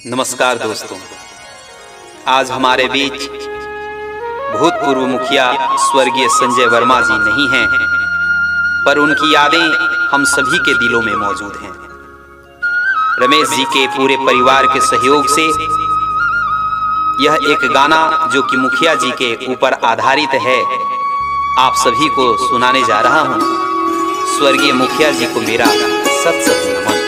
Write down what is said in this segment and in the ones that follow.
नमस्कार दोस्तों, आज हमारे बीच भूतपूर्व मुखिया स्वर्गीय संजय वर्मा जी नहीं हैं, पर उनकी यादें हम सभी के दिलों में मौजूद हैं। रमेश जी के पूरे परिवार के सहयोग से यह एक गाना जो कि मुखिया जी के ऊपर आधारित है, आप सभी को सुनाने जा रहा हूँ। स्वर्गीय मुखिया जी को मेरा सत सत नमन।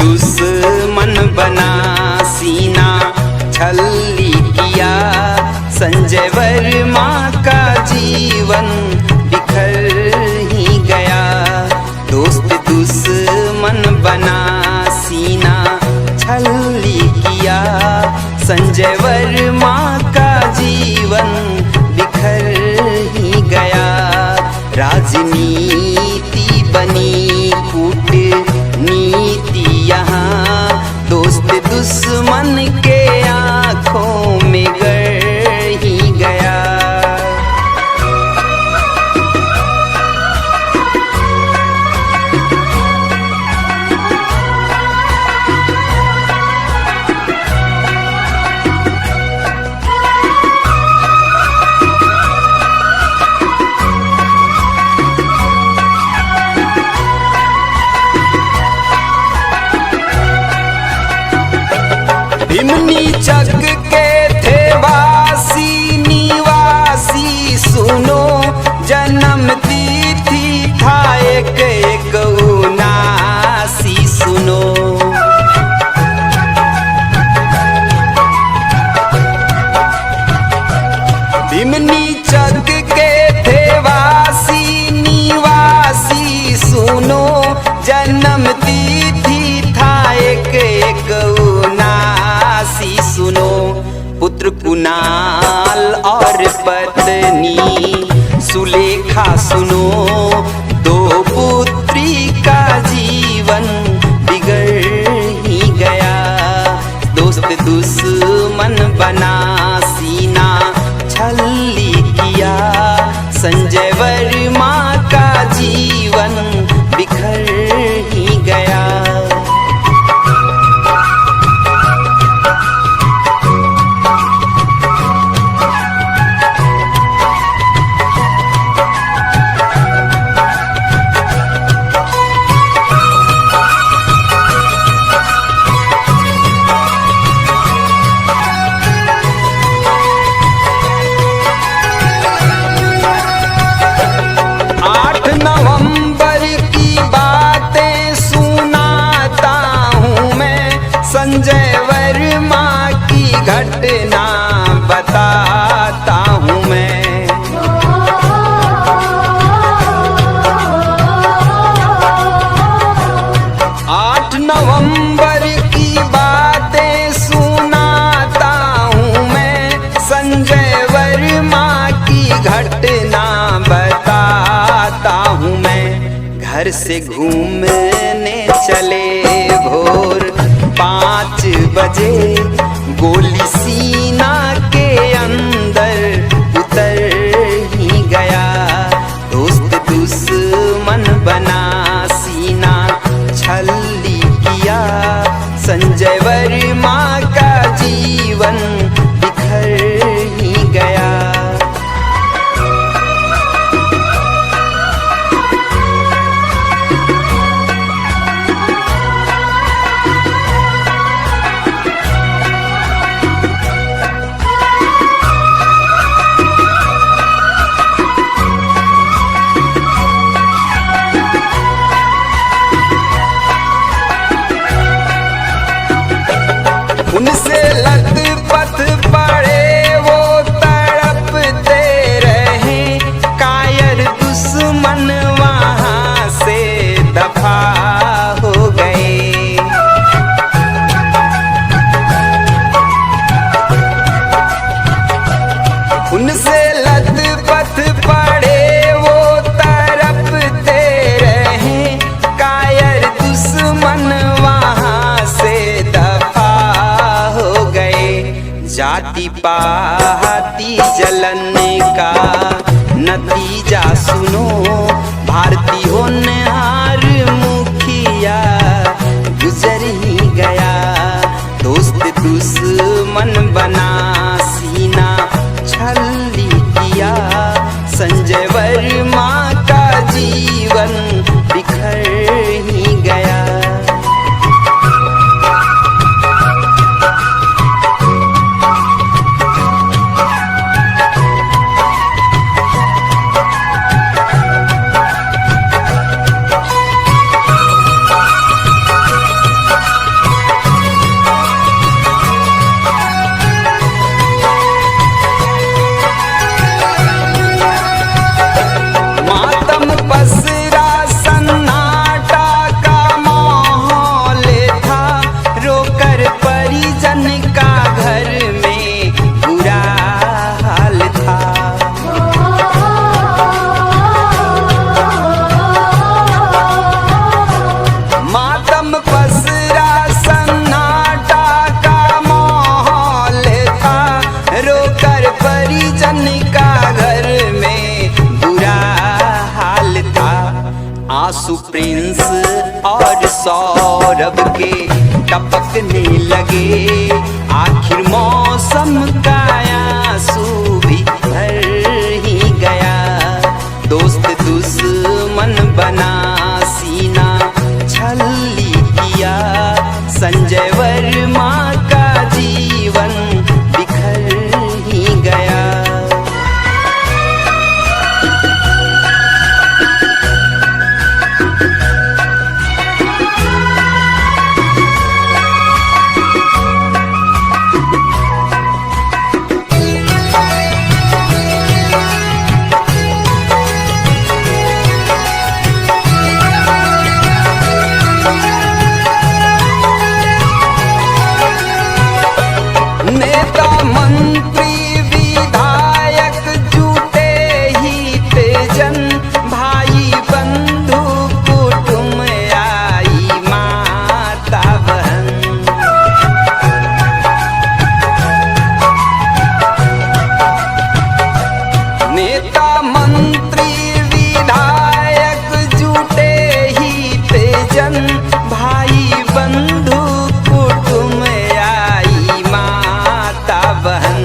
दुश्मन बना सीना छल्ली किया, संजय वर्मा का जीवन बिखर ही गया। दोस्त दुश्मन बना सीना छल्ली किया, संजय वर्मा का जीवन बिखर ही गया। राजनीति बनी कूटनीति यहाँ, दोस्त दुश्मन के आँखों में गड़ ही गया। भीमनी चक के थे वासी निवासी, सुनो जन्म तिथि था एक उनासी, सुनो। भीमनी चक के थे वासी निवासी, सुनो जन्म तिथि था एक उनासी, सुनो। पुत्र कुणाल और पत्नी सुलेखा, सुनो। दो पुत्री का जीवन बिगड़ ही गया। दोस्त दुश्मन बना सीना छल्ली किया, संजय वर्मा का जीवन बिखर ही गया। नवंबर की बातें सुनाता हूँ मैं, संजय वर्मा की घटना बताता हूँ मैं। 8 नवंबर की बातें सुनाता हूँ मैं, संजय वर्मा की घटना बताता हूँ मैं। घर से घूमने चले भोर 5 बजे, गोली सीना के अंदर उतर ही गया। दोस्त दुश्मन बना सीना छल्ली किया, संजय वर्मा का जीवन बिखर ही गया। उनसे लत-पत पड़े वो तड़पते रहे, कायर दुश्मन वहाँ से दफा हो गए। उनसे लत-पत पड़े वो तड़पते रहे, कायर दुश्मन वहाँ जाति पाति जलन का नतीजा सुनो, भारती होनहार मुखिया गुजर ही गया। दोस्त दुश्मन बना सीना छल्ली किया, संजय वर्मा का जीवन बिखर ही गया। आंसू प्रिंस और सौरभ के टपकने लगे, आखिर मौसम का आंसू भी भर ही गया। दोस्त दुश्मन बना सीना छल्ली किया, संजय वर्मा का जीवन बिखर ही गया। नेता मंत्री विधायक जुटे ही तेजन, भाई बंधु कुटुंब आई माता बहन। नेता मंत्री विधायक जुटे ही तेजन, भाई बंधु कुटुंब आई माता बहन।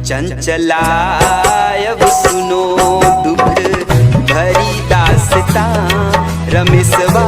चंचला अब सुनो दुख भरी दास्तां, रमेशवा